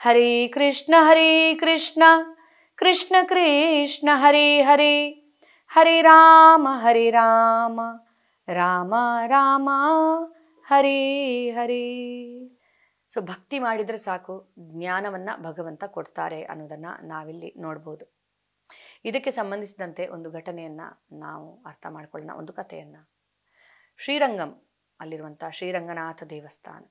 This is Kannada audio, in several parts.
ಹರೇ ಕೃಷ್ಣ ಕೃಷ್ಣ ಕೃಷ್ಣ ಹರೇ ಹರೇ, ಹರೇ ರಾಮ ರಾಮ ರಾಮ ಹರೇ ಹರೇ. ಸೊ ಭಕ್ತಿ ಮಾಡಿದರೆ ಸಾಕು ಜ್ಞಾನವನ್ನು ಭಗವಂತ ಕೊಡ್ತಾರೆ ಅನ್ನೋದನ್ನು ನಾವಿಲ್ಲಿ ನೋಡ್ಬೋದು. ಇದಕ್ಕೆ ಸಂಬಂಧಿಸಿದಂತೆ ಒಂದು ಘಟನೆಯನ್ನು ನಾವು ಅರ್ಥ ಮಾಡ್ಕೊಳ್ಳೋಣ, ಒಂದು ಕಥೆಯನ್ನು. ಶ್ರೀರಂಗಂ ಅಲ್ಲಿರುವಂಥ ಶ್ರೀರಂಗನಾಥ ದೇವಸ್ಥಾನ.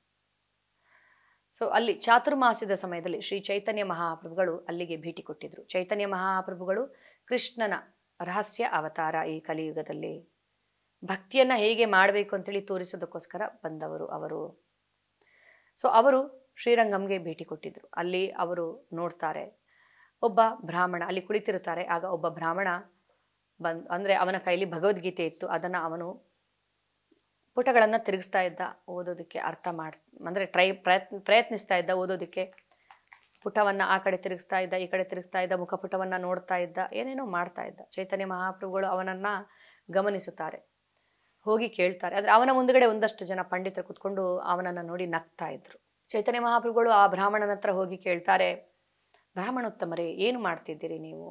ಸೊ ಅಲ್ಲಿ ಚಾತುರ್ಮಾಸ್ಯದ ಸಮಯದಲ್ಲಿ ಶ್ರೀ ಚೈತನ್ಯ ಮಹಾಪ್ರಭುಗಳು ಅಲ್ಲಿಗೆ ಭೇಟಿ ಕೊಟ್ಟಿದ್ರು. ಚೈತನ್ಯ ಮಹಾಪ್ರಭುಗಳು ಕೃಷ್ಣನ ರಹಸ್ಯ ಅವತಾರ. ಈ ಕಲಿಯುಗದಲ್ಲಿ ಭಕ್ತಿಯನ್ನು ಹೇಗೆ ಮಾಡಬೇಕು ಅಂತೇಳಿ ತೋರಿಸೋದಕ್ಕೋಸ್ಕರ ಬಂದವರು ಅವರು. ಸೊ ಅವರು ಶ್ರೀರಂಗಂಗೆ ಭೇಟಿ ಕೊಟ್ಟಿದ್ರು. ಅಲ್ಲಿ ಅವರು ನೋಡ್ತಾರೆ, ಒಬ್ಬ ಬ್ರಾಹ್ಮಣ ಅಲ್ಲಿ ಕುಳಿತಿರುತ್ತಾರೆ. ಆಗ ಒಬ್ಬ ಬ್ರಾಹ್ಮಣ ಅಂದರೆ ಅವನ ಕೈಲಿ ಭಗವದ್ಗೀತೆ ಇತ್ತು. ಅದನ್ನು ಅವನು ಪುಟಗಳನ್ನು ತಿರುಗಿಸ್ತಾ ಇದ್ದ, ಓದೋದಕ್ಕೆ ಅಂದರೆ ಪ್ರಯತ್ನಿಸ್ತಾ ಇದ್ದ ಓದೋದಕ್ಕೆ. ಪುಟವನ್ನು ಆ ಕಡೆ ತಿರುಗಿಸ್ತಾ ಇದ್ದ, ಈ ಕಡೆ ತಿರುಗಿಸ್ತಾ ಇದ್ದ, ಮುಖಪುಟವನ್ನು ನೋಡ್ತಾ ಇದ್ದ, ಏನೇನೋ ಮಾಡ್ತಾ ಇದ್ದ. ಚೈತನ್ಯ ಮಹಾಪ್ರಭುಗಳು ಅವನನ್ನು ಗಮನಿಸುತ್ತಾರೆ, ಹೋಗಿ ಕೇಳ್ತಾರೆ. ಆದರೆ ಅವನ ಮುಂದುಗಡೆ ಒಂದಷ್ಟು ಜನ ಪಂಡಿತರು ಕೂತ್ಕೊಂಡು ಅವನನ್ನು ನೋಡಿ ನಗ್ತಾ ಇದ್ರು. ಚೈತನ್ಯ ಮಹಾಪ್ರಭುಗಳು ಆ ಬ್ರಾಹ್ಮಣನ ಹತ್ರ ಹೋಗಿ ಕೇಳ್ತಾರೆ, ಬ್ರಾಹ್ಮಣೋತ್ತಮರೇ, ಏನು ಮಾಡ್ತಿದ್ದೀರಿ ನೀವು?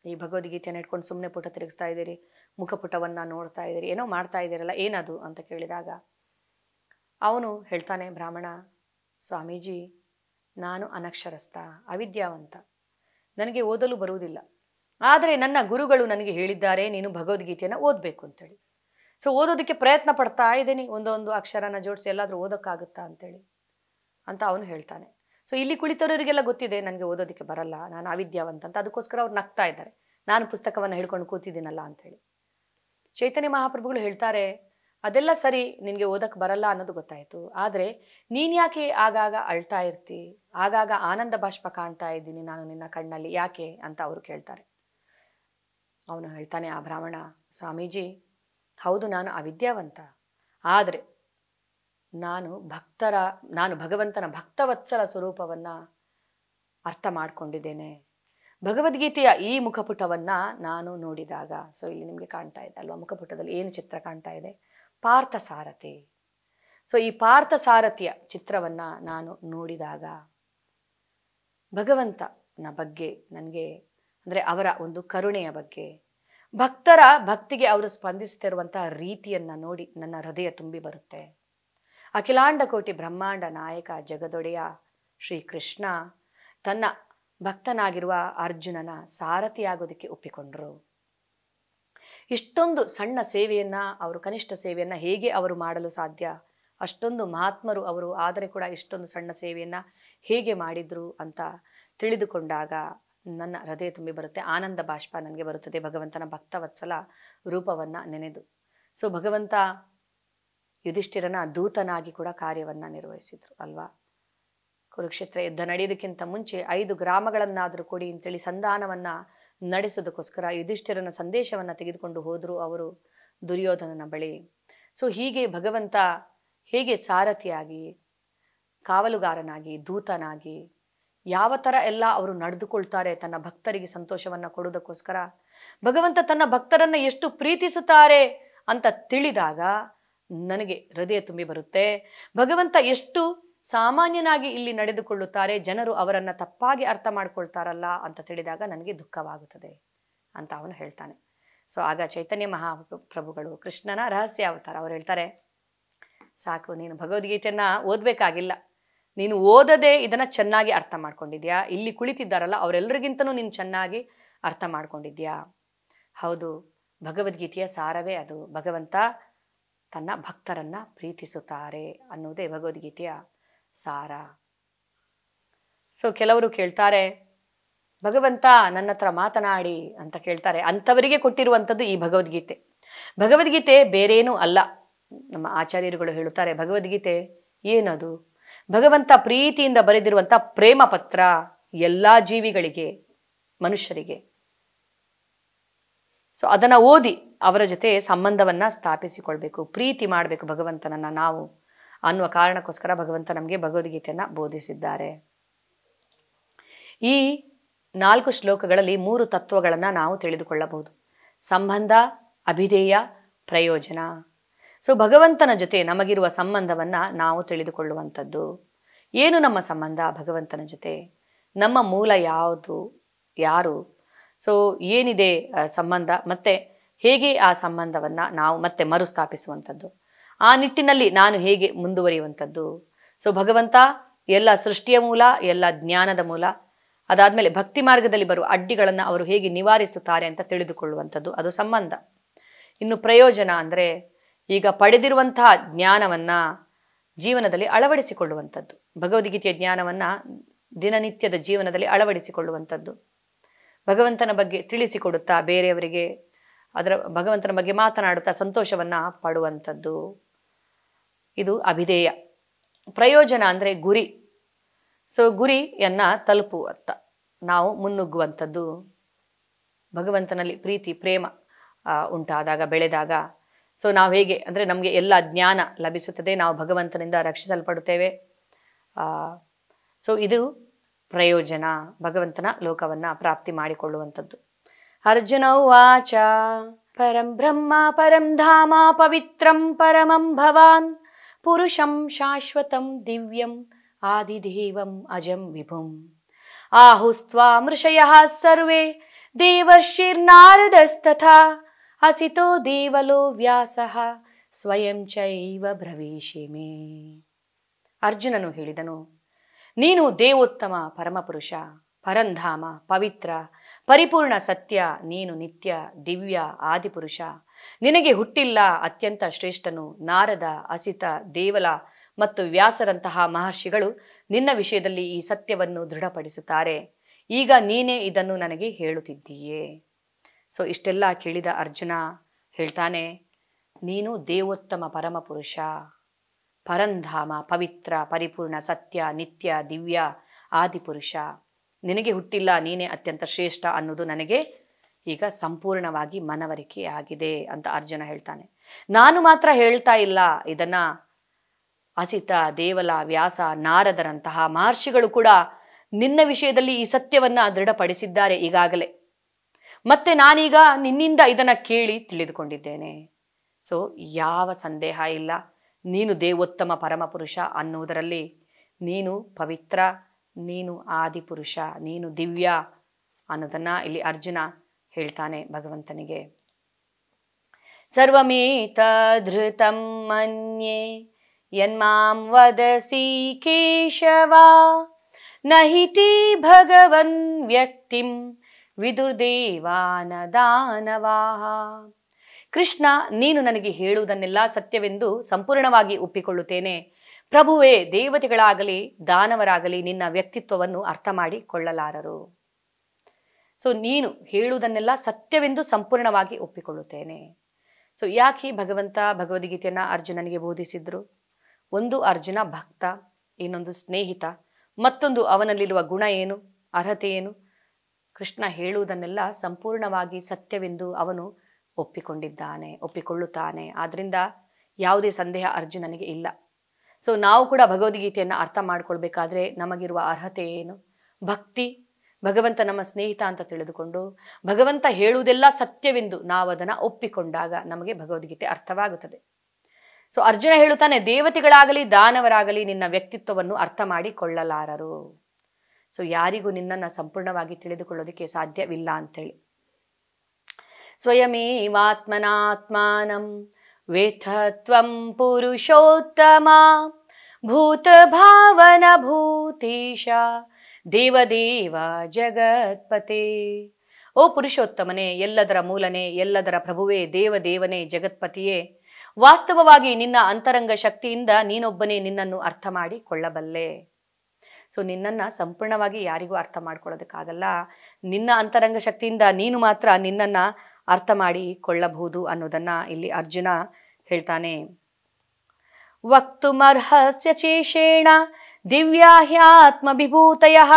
ಈ ಭಗವದ್ಗೀತೆಯನ್ನು ಇಟ್ಕೊಂಡು ಸುಮ್ಮನೆ ಪುಟ ತಿರುಗಿಸ್ತಾ ಇದ್ದೀರಿ, ಮುಖಪುಟವನ್ನು ನೋಡ್ತಾ ಇದ್ದೀರಿ, ಏನೋ ಮಾಡ್ತಾ ಇದ್ದೀರಲ್ಲ, ಏನದು ಅಂತ ಕೇಳಿದಾಗ ಅವನು ಹೇಳ್ತಾನೆ, ಬ್ರಾಹ್ಮಣ, ಸ್ವಾಮೀಜಿ, ನಾನು ಅನಕ್ಷರಸ್ಥ, ಅವಿದ್ಯಾವಂತ, ನನಗೆ ಓದಲು ಬರುವುದಿಲ್ಲ. ಆದರೆ ನನ್ನ ಗುರುಗಳು ನನಗೆ ಹೇಳಿದ್ದಾರೆ ನೀನು ಭಗವದ್ಗೀತೆಯನ್ನು ಓದಬೇಕು ಅಂತೇಳಿ. ಸೊ ಓದೋದಕ್ಕೆ ಪ್ರಯತ್ನ ಪಡ್ತಾ ಇದ್ದೀನಿ, ಒಂದೊಂದು ಅಕ್ಷರನ ಜೋಡಿಸಿ ಎಲ್ಲಾದರೂ ಓದೋಕ್ಕಾಗುತ್ತಾ ಅಂತೇಳಿ ಅಂತ ಅವನು ಹೇಳ್ತಾನೆ. ಸೊ ಇಲ್ಲಿ ಕುಳಿತವರಿಗೆಲ್ಲ ಗೊತ್ತಿದೆ ನನಗೆ ಓದೋದಕ್ಕೆ ಬರಲ್ಲ, ನಾನು ಅವಿದ್ಯಾವಂತ ಅಂತ. ಅದಕ್ಕೋಸ್ಕರ ಅವ್ರು ನಗ್ತಾ ಇದ್ದಾರೆ, ನಾನು ಪುಸ್ತಕವನ್ನು ಹಿಡ್ಕೊಂಡು ಕೂತಿದ್ದೀನಲ್ಲ ಅಂಥೇಳಿ. ಚೈತನ್ಯ ಮಹಾಪ್ರಭುಗಳು ಹೇಳ್ತಾರೆ, ಅದೆಲ್ಲ ಸರಿ, ನಿನಗೆ ಓದಕ್ಕೆ ಬರಲ್ಲ ಅನ್ನೋದು ಗೊತ್ತಾಯಿತು, ಆದರೆ ನೀನು ಯಾಕೆ ಆಗಾಗ ಅಳ್ತಾ ಇರ್ತಿ, ಆಗಾಗ ಆನಂದ ಬಾಷ್ಪ ಕಾಣ್ತಾ ಇದ್ದೀನಿ ನಾನು ನಿನ್ನ ಕಣ್ಣಲ್ಲಿ, ಯಾಕೆ ಅಂತ ಅವರು ಕೇಳ್ತಾರೆ. ಅವನು ಹೇಳ್ತಾನೆ, ಆ ಬ್ರಾಹ್ಮಣ, ಸ್ವಾಮೀಜಿ, ಹೌದು ನಾನು ಅವಿದ್ಯಾವಂತ, ಆದರೆ ನಾನು ಭಗವಂತನ ಭಕ್ತವತ್ಸಲ ಸ್ವರೂಪವನ್ನು ಅರ್ಥ ಮಾಡ್ಕೊಂಡಿದ್ದೇನೆ. ಭಗವದ್ಗೀತೆಯ ಈ ಮುಖಪುಟವನ್ನು ನಾನು ನೋಡಿದಾಗ, ಸೊ ಇಲ್ಲಿ ನಿಮಗೆ ಕಾಣ್ತಾ ಇದೆ ಅಲ್ವಾ, ಮುಖಪುಟದಲ್ಲಿ ಏನು ಚಿತ್ರ ಕಾಣ್ತಾ ಇದೆ? ಪಾರ್ಥಸಾರಥಿ. ಸೊ ಈ ಪಾರ್ಥಸಾರಥಿಯ ಚಿತ್ರವನ್ನು ನಾನು ನೋಡಿದಾಗ ಭಗವಂತನ ಬಗ್ಗೆ ನನಗೆ, ಅಂದರೆ ಅವರ ಒಂದು ಕರುಣೆಯ ಬಗ್ಗೆ, ಭಕ್ತರ ಭಕ್ತಿಗೆ ಅವರು ಸ್ಪಂದಿಸ್ತಿರುವಂಥ ರೀತಿಯನ್ನು ನೋಡಿ ನನ್ನ ಹೃದಯ ತುಂಬಿ ಬರುತ್ತೆ. ಅಖಿಲಾಂಡ ಕೋಟಿ ಬ್ರಹ್ಮಾಂಡ ನಾಯಕ ಜಗದೊಡೆಯ ಶ್ರೀಕೃಷ್ಣ ತನ್ನ ಭಕ್ತನಾಗಿರುವ ಅರ್ಜುನನ ಸಾರಥಿಯಾಗೋದಕ್ಕೆ ಒಪ್ಪಿಕೊಂಡರು. ಇಷ್ಟೊಂದು ಸಣ್ಣ ಸೇವೆಯನ್ನು ಅವರು, ಕನಿಷ್ಠ ಸೇವೆಯನ್ನು ಹೇಗೆ ಅವರು ಮಾಡಲು ಸಾಧ್ಯ? ಅಷ್ಟೊಂದು ಮಹಾತ್ಮರು ಅವರು, ಆದರೆ ಕೂಡ ಇಷ್ಟೊಂದು ಸಣ್ಣ ಸೇವೆಯನ್ನು ಹೇಗೆ ಮಾಡಿದ್ರು ಅಂತ ತಿಳಿದುಕೊಂಡಾಗ ನನ್ನ ಹೃದಯ ತುಂಬಿ ಬರುತ್ತೆ, ಆನಂದ ಬಾಷ್ಪ ನನಗೆ ಬರುತ್ತದೆ ಭಗವಂತನ ಭಕ್ತವತ್ಸಲ ರೂಪವನ್ನು ನೆನೆದು. ಸೊ ಭಗವಂತ ಯುಧಿಷ್ಠಿರನ ದೂತನಾಗಿ ಕೂಡ ಕಾರ್ಯವನ್ನು ನಿರ್ವಹಿಸಿದ್ರು ಅಲ್ವಾ. ಕುರುಕ್ಷೇತ್ರ ಯುದ್ಧ ನಡೆಯೋದಕ್ಕಿಂತ ಮುಂಚೆ 5 ಗ್ರಾಮಗಳನ್ನಾದರೂ ಕೊಡಿ ಅಂತೇಳಿ ಸಂಧಾನವನ್ನು ನಡೆಸೋದಕ್ಕೋಸ್ಕರ ಯುಧಿಷ್ಠಿರನ ಸಂದೇಶವನ್ನು ತೆಗೆದುಕೊಂಡು ಹೋದರು ಅವರು ದುರ್ಯೋಧನನ ಬಳಿ. ಸೊ ಹೀಗೆ ಭಗವಂತ ಹೇಗೆ ಸಾರಥಿಯಾಗಿ, ಕಾವಲುಗಾರನಾಗಿ, ದೂತನಾಗಿ ಯಾವ ಥರ ಎಲ್ಲ ಅವರು ನಡೆದುಕೊಳ್ತಾರೆ ತನ್ನ ಭಕ್ತರಿಗೆ ಸಂತೋಷವನ್ನು ಕೊಡೋದಕ್ಕೋಸ್ಕರ, ಭಗವಂತ ತನ್ನ ಭಕ್ತರನ್ನು ಎಷ್ಟು ಪ್ರೀತಿಸುತ್ತಾರೆ ಅಂತ ತಿಳಿದಾಗ ನನಗೆ ಹೃದಯ ತುಂಬಿ ಬರುತ್ತೆ. ಭಗವಂತ ಎಷ್ಟು ಸಾಮಾನ್ಯನಾಗಿ ಇಲ್ಲಿ ನಡೆದುಕೊಳ್ಳುತ್ತಾರೆ, ಜನರು ಅವರನ್ನು ತಪ್ಪಾಗಿ ಅರ್ಥ ಮಾಡ್ಕೊಳ್ತಾರಲ್ಲ ಅಂತ ತಿಳಿದಾಗ ನನಗೆ ದುಃಖವಾಗುತ್ತದೆ ಅಂತ ಅವನು ಹೇಳ್ತಾನೆ. ಸೊ ಆಗ ಚೈತನ್ಯ ಮಹಾಪ್ರಭುಗಳು ಕೃಷ್ಣನ ರಹಸ್ಯ ಅವತಾರ, ಅವ್ರು ಹೇಳ್ತಾರೆ, ಸಾಕು, ನೀನು ಭಗವದ್ಗೀತೆಯನ್ನು ಓದಬೇಕಾಗಿಲ್ಲ, ನೀನು ಓದದೆ ಇದನ್ನು ಚೆನ್ನಾಗಿ ಅರ್ಥ ಮಾಡ್ಕೊಂಡಿದ್ಯಾ, ಇಲ್ಲಿ ಕುಳಿತಿದ್ದಾರಲ್ಲ ಅವರೆಲ್ಲರಿಗಿಂತನೂ ನೀನು ಚೆನ್ನಾಗಿ ಅರ್ಥ ಮಾಡ್ಕೊಂಡಿದ್ಯಾ. ಹೌದು, ಭಗವದ್ಗೀತೆಯ ಸಾರವೇ ಅದು, ಭಗವಂತ ತನ್ನ ಭಕ್ತರನ್ನು ಪ್ರೀತಿಸುತ್ತಾರೆ ಅನ್ನೋದೇ ಭಗವದ್ಗೀತೆಯ ಸಾರ. ಸೊ ಕೆಲವರು ಕೇಳ್ತಾರೆ, ಭಗವಂತ ನನ್ನ ಹತ್ರ ಮಾತನಾಡಿ ಅಂತ ಕೇಳ್ತಾರೆ. ಅಂಥವರಿಗೆ ಕೊಟ್ಟಿರುವಂಥದ್ದು ಈ ಭಗವದ್ಗೀತೆ. ಭಗವದ್ಗೀತೆ ಬೇರೇನೂ ಅಲ್ಲ. ನಮ್ಮ ಆಚಾರ್ಯರುಗಳು ಹೇಳುತ್ತಾರೆ, ಭಗವದ್ಗೀತೆ ಏನದು? ಭಗವಂತ ಪ್ರೀತಿಯಿಂದ ಬರೆದಿರುವಂಥ ಪ್ರೇಮ ಪತ್ರ ಎಲ್ಲ ಜೀವಿಗಳಿಗೆ, ಮನುಷ್ಯರಿಗೆ. ಸೊ ಅದನ್ನು ಓದಿ ಅವರ ಜೊತೆ ಸಂಬಂಧವನ್ನು ಸ್ಥಾಪಿಸಿಕೊಳ್ಬೇಕು, ಪ್ರೀತಿ ಮಾಡಬೇಕು ಭಗವಂತನನ್ನು ನಾವು ಅನ್ನುವ ಕಾರಣಕ್ಕೋಸ್ಕರ ಭಗವಂತ ನಮಗೆ ಭಗವದ್ಗೀತೆಯನ್ನು ಬೋಧಿಸಿದ್ದಾರೆ. ಈ 4 ಶ್ಲೋಕಗಳಲ್ಲಿ 3 ತತ್ವಗಳನ್ನು ನಾವು ತಿಳಿದುಕೊಳ್ಳಬಹುದು. ಸಂಬಂಧ, ಅಭಿಧೇಯ, ಪ್ರಯೋಜನ. ಸೊ ಭಗವಂತನ ಜೊತೆ ನಮಗಿರುವ ಸಂಬಂಧವನ್ನು ನಾವು ತಿಳಿದುಕೊಳ್ಳುವಂಥದ್ದು. ಏನು ನಮ್ಮ ಸಂಬಂಧ ಭಗವಂತನ ಜೊತೆ? ನಮ್ಮ ಮೂಲ ಯಾವುದು, ಯಾರು, ಸೊ ಏನಿದೆ ಸಂಬಂಧ, ಮತ್ತು ಹೇಗೆ ಆ ಸಂಬಂಧವನ್ನು ನಾವು ಮತ್ತೆ ಮರುಸ್ಥಾಪಿಸುವಂಥದ್ದು, ಆ ನಿಟ್ಟಿನಲ್ಲಿ ನಾನು ಹೇಗೆ ಮುಂದುವರಿಯುವಂಥದ್ದು. ಸೊ ಭಗವಂತ ಎಲ್ಲ ಸೃಷ್ಟಿಯ ಮೂಲ, ಎಲ್ಲ ಜ್ಞಾನದ ಮೂಲ. ಅದಾದಮೇಲೆ ಭಕ್ತಿ ಮಾರ್ಗದಲ್ಲಿ ಬರುವ ಅಡ್ಡಿಗಳನ್ನು ಅವರು ಹೇಗೆ ನಿವಾರಿಸುತ್ತಾರೆ ಅಂತ ತಿಳಿದುಕೊಳ್ಳುವಂಥದ್ದು, ಅದು ಸಂಬಂಧ. ಇನ್ನು ಪ್ರಯೋಜನ ಅಂದರೆ ಈಗ ಪಡೆದಿರುವಂತಹ ಜ್ಞಾನವನ್ನು ಜೀವನದಲ್ಲಿ ಅಳವಡಿಸಿಕೊಳ್ಳುವಂಥದ್ದು. ಭಗವದ್ಗೀತೆಯ ಜ್ಞಾನವನ್ನು ದಿನನಿತ್ಯದ ಜೀವನದಲ್ಲಿ ಅಳವಡಿಸಿಕೊಳ್ಳುವಂಥದ್ದು. ಭಗವಂತನ ಬಗ್ಗೆ ತಿಳಿಸಿಕೊಡುತ್ತಾ ಬೇರೆಯವರಿಗೆ ಭಗವಂತನ ಬಗ್ಗೆ ಮಾತನಾಡುತ್ತಾ ಸಂತೋಷವನ್ನು ಪಡುವಂಥದ್ದು. ಇದು ಅಭಿಧೇಯ. ಪ್ರಯೋಜನ ಅಂದರೆ ಗುರಿ. ಸೊ ಗುರಿಯನ್ನು ತಲುಪುವಂಥ ನಾವು ಮುನ್ನುಗ್ಗುವಂಥದ್ದು. ಭಗವಂತನಲ್ಲಿ ಪ್ರೀತಿ ಪ್ರೇಮ ಉಂಟಾದಾಗ, ಬೆಳೆದಾಗ, ಸೊ ನಾವು ಹೇಗೆ ಅಂದರೆ ನಮಗೆ ಎಲ್ಲ ಜ್ಞಾನ ಲಭಿಸುತ್ತದೆ, ನಾವು ಭಗವಂತನಿಂದ ರಕ್ಷಿಸಲ್ಪಡುತ್ತೇವೆ. ಸೊ ಇದು ಪ್ರಯೋಜನ, ಭಗವಂತನ ಲೋಕವನ್ನು ಪ್ರಾಪ್ತಿ ಮಾಡಿಕೊಳ್ಳುವಂಥದ್ದು. ಅರ್ಜುನ ಉವಾಚ ಪರಂ ಬ್ರಹ್ಮ ಪರಂ ಧಾಮ ಪವಿತ್ರಂ ಪರಮಂ ಭವಾನ್ ಪುರುಷಂ ಶಾಶ್ವತಂ ದಿವ್ಯಂ ಆದಿದೇವಂ ಅಜಂ ವಿಭುಂ ಆಹುಸ್ತ್ವಾಂ ಋಷಯಃ ಸರ್ವೇ ದೇವರ್ಷಿರ್ನಾರದಸ್ತಥಾ ಅಸಿತೋ ದೇವಲೋ ವ್ಯಾಸಃ ಸ್ವಯಂ ಚೈವ ಬ್ರವೀಷಿಮೇ. ಅರ್ಜುನನು ಹೇಳಿದನು, ನೀನು ದೇವೋತ್ತಮ ಪರಮಪುರುಷ, ಪರಂಧಾಮ, ಪವಿತ್ರ, ಪರಿಪೂರ್ಣ ಸತ್ಯ, ನೀನು ನಿತ್ಯ, ದಿವ್ಯ, ಆದಿಪುರುಷ. ನಿನಗೆ ಹುಟ್ಟಿಲ್ಲ, ಅತ್ಯಂತ ಶ್ರೇಷ್ಠನು. ನಾರದ, ಅಸಿತ, ದೇವಲ ಮತ್ತು ವ್ಯಾಸರಂತಹ ಮಹರ್ಷಿಗಳು ನಿನ್ನ ವಿಷಯದಲ್ಲಿ ಈ ಸತ್ಯವನ್ನು ದೃಢಪಡಿಸುತ್ತಾರೆ. ಈಗ ನೀನೇ ಇದನ್ನು ನನಗೆ ಹೇಳುತ್ತಿದ್ದೀಯೇ. ಸೊ ಇಷ್ಟೆಲ್ಲ ಕೇಳಿದ ಅರ್ಜುನ ಹೇಳ್ತಾನೆ, ನೀನು ದೇವೋತ್ತಮ ಪರಮಪುರುಷ, ಪರಂಧಾಮ, ಪವಿತ್ರ, ಪರಿಪೂರ್ಣ, ಸತ್ಯ, ನಿತ್ಯ, ದಿವ್ಯ, ಆದಿಪುರುಷ. ನಿನಗೆ ಹುಟ್ಟಿಲ್ಲ, ನೀನೇ ಅತ್ಯಂತ ಶ್ರೇಷ್ಠ ಅನ್ನೋದು ನನಗೆ ಈಗ ಸಂಪೂರ್ಣವಾಗಿ ಮನವರಿಕೆ ಆಗಿದೆ ಅಂತ ಅರ್ಜುನ ಹೇಳ್ತಾನೆ. ನಾನು ಮಾತ್ರ ಹೇಳ್ತಾ ಇಲ್ಲ, ಇದನ್ನ ಅಸಿತ, ದೇವಲ, ವ್ಯಾಸ, ನಾರದರಂತಹ ಮಹರ್ಷಿಗಳು ಕೂಡ ನಿನ್ನ ವಿಷಯದಲ್ಲಿ ಈ ಸತ್ಯವನ್ನ ದೃಢಪಡಿಸಿದ್ದಾರೆ ಈಗಾಗಲೇ. ಮತ್ತೆ ನಾನೀಗ ನಿನ್ನಿಂದ ಇದನ್ನ ಕೇಳಿ ತಿಳಿದುಕೊಂಡಿದ್ದೇನೆ. ಸೊ ಯಾವ ಸಂದೇಹ ಇಲ್ಲ, ನೀನು ದೇವೋತ್ತಮ ಪರಮಪುರುಷ ಅನ್ನುವುದರಲ್ಲಿ ನೀನು ಪವಿತ್ರ, ನೀನು ಆದಿಪುರುಷ, ನೀನು ದಿವ್ಯ ಅನ್ನೋದನ್ನ ಇಲ್ಲಿ ಅರ್ಜುನ ಹೇಳ್ತಾನೆ ಭಗವಂತನಿಗೆ. ಸರ್ವಮೇತಧೃತಂ ಮನ್ಯೆ ಯನ್ಮಾಂ ವದಸಿ ಕೇಶವ ನಹಿತಿ ಭಗವನ್ ವ್ಯಕ್ತಿಂ ವಿದುರ್ದೇವಾನ ದಾನವಾಹ. ಕೃಷ್ಣ, ನೀನು ನನಗೆ ಹೇಳುವುದನ್ನೆಲ್ಲ ಸತ್ಯವೆಂದು ಸಂಪೂರ್ಣವಾಗಿ ಒಪ್ಪಿಕೊಳ್ಳುತ್ತೇನೆ. ಪ್ರಭುವೇ, ದೇವತೆಗಳಾಗಲಿ ದಾನವರಾಗಲಿ ನಿನ್ನ ವ್ಯಕ್ತಿತ್ವವನ್ನು ಅರ್ಥ ಮಾಡಿಕೊಳ್ಳಲಾರರು. ಸೊ ನೀನು ಹೇಳುವುದನ್ನೆಲ್ಲ ಸತ್ಯವೆಂದು ಸಂಪೂರ್ಣವಾಗಿ ಒಪ್ಪಿಕೊಳ್ಳುತ್ತೇನೆ. ಸೊ ಯಾಕೆ ಭಗವಂತ ಭಗವದ್ಗೀತೆಯನ್ನು ಅರ್ಜುನನಿಗೆ ಬೋಧಿಸಿದ್ರು? ಒಂದು ಅರ್ಜುನ ಭಕ್ತ, ಇನ್ನೊಂದು ಸ್ನೇಹಿತ, ಮತ್ತೊಂದು ಅವನಲ್ಲಿರುವ ಗುಣ ಏನು, ಅರ್ಹತೆ ಏನು. ಕೃಷ್ಣ ಹೇಳುವುದನ್ನೆಲ್ಲ ಸಂಪೂರ್ಣವಾಗಿ ಸತ್ಯವೆಂದು ಅವನು ಒಪ್ಪಿಕೊಳ್ಳುತ್ತಾನೆ. ಆದ್ರಿಂದ ಯಾವುದೇ ಸಂದೇಹ ಅರ್ಜುನನಿಗೆ ಇಲ್ಲ. ಸೊ ನಾವು ಕೂಡ ಭಗವದ್ಗೀತೆಯನ್ನು ಅರ್ಥ ಮಾಡ್ಕೊಳ್ಬೇಕಾದ್ರೆ ನಮಗಿರುವ ಅರ್ಹತೆ ಏನು? ಭಕ್ತಿ, ಭಗವಂತ ನಮ್ಮ ಸ್ನೇಹಿತ ಅಂತ ತಿಳಿದುಕೊಂಡು ಭಗವಂತ ಹೇಳುವುದೆಲ್ಲ ಸತ್ಯವೆಂದು ನಾವು ಅದನ್ನು ಒಪ್ಪಿಕೊಂಡಾಗ ನಮಗೆ ಭಗವದ್ಗೀತೆ ಅರ್ಥವಾಗುತ್ತದೆ. ಸೊ ಅರ್ಜುನ ಹೇಳುತ್ತಾನೆ, ದೇವತೆಗಳಾಗಲಿ ದಾನವರಾಗಲಿ ನಿನ್ನ ವ್ಯಕ್ತಿತ್ವವನ್ನು ಅರ್ಥ ಮಾಡಿಕೊಳ್ಳಲಾರರು. ಸೊ ಯಾರಿಗೂ ನಿನ್ನನ್ನು ಸಂಪೂರ್ಣವಾಗಿ ತಿಳಿದುಕೊಳ್ಳೋದಕ್ಕೆ ಸಾಧ್ಯವಿಲ್ಲ ಅಂತೇಳಿ. ಸ್ವಯಮೇವಾತ್ಮನಾತ್ಮಾನಂ ವೇತ್ತತ್ವಂ ಪುರುಷೋತ್ತಮ ಭೂತ ಭಾವನ ಭೂತೇಶ ದೇವದೇವ ಜಗತ್ಪತೆ. ಓ ಪುರುಷೋತ್ತಮನೇ, ಎಲ್ಲದರ ಮೂಲನೇ, ಎಲ್ಲದರ ಪ್ರಭುವೇ, ದೇವದೇವನೇ, ಜಗತ್ಪತಿಯೇ, ವಾಸ್ತವವಾಗಿ ನಿನ್ನ ಅಂತರಂಗ ಶಕ್ತಿಯಿಂದ ನೀನೊಬ್ಬನೇ ನಿನ್ನನ್ನು ಅರ್ಥ ಮಾಡಿಕೊಳ್ಳಬಲ್ಲೆ. ಸೊ ನಿನ್ನನ್ನು ಸಂಪೂರ್ಣವಾಗಿ ಯಾರಿಗೂ ಅರ್ಥ ಮಾಡ್ಕೊಳ್ಳೋದಕ್ಕಾಗಲ್ಲ. ನಿನ್ನ ಅಂತರಂಗ ಶಕ್ತಿಯಿಂದ ನೀನು ಮಾತ್ರ ನಿನ್ನನ್ನು ಅರ್ಥ ಮಾಡಿಕೊಳ್ಳಬಹುದು ಅನ್ನೋದನ್ನ ಇಲ್ಲಿ ಅರ್ಜುನ ಹೇಳ್ತಾನೆ. ವಕ್ತುಮರ್ಹಸ್ಯ ಚೇಷೇಣ ದಿವ್ಯಾ ಹ್ಯಾತ್ಮವಿಭೂತಯಃ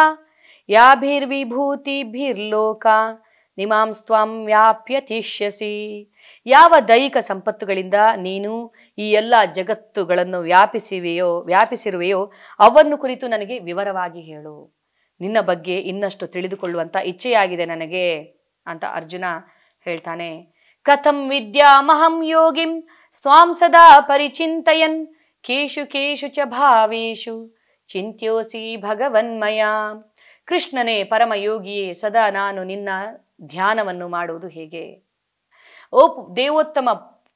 ಯಾಭಿರ್ವಿಭೂತಿಭಿರ್ಲೋಕ ನಿಮಾಂಸ್ತ್ವಂ ವ್ಯಾಪ್ಯ ತಿಷ್ಯಸಿ. ಯಾವ ದೈಹಿಕ ಸಂಪತ್ತುಗಳಿಂದ ನೀನು ಈ ಎಲ್ಲ ಜಗತ್ತುಗಳನ್ನು ವ್ಯಾಪಿಸಿರುವೆಯೋ ಅವನ್ನು ಕುರಿತು ನನಗೆ ವಿವರವಾಗಿ ಹೇಳು. ನಿನ್ನ ಬಗ್ಗೆ ಇನ್ನಷ್ಟು ತಿಳಿದುಕೊಳ್ಳುವಂಥ ಇಚ್ಛೆಯಾಗಿದೆ ನನಗೆ ಅಂತ ಅರ್ಜುನ ಹೇಳ್ತಾನೆ. ಕಥಂ ವಿದ್ಯಾಮಹಂ ಯೋಗಿಂ ಸ್ವಾಂ ಸದಾ ಪರಿಚಿಂತಯನ್ ಕೇಶು ಕೇಶು ಚ ಭಾವೇಶು ಚಿಂತ್ಯೋಸಿ ಭಗವನ್ಮಯ. ಕೃಷ್ಣನೇ ಪರಮಯೋಗಿಯೇ, ಸದಾ ನಾನು ನಿನ್ನ ಧ್ಯಾನವನ್ನು ಮಾಡುವುದು ಹೇಗೆ? ಓ ದೇವೋತ್ತಮ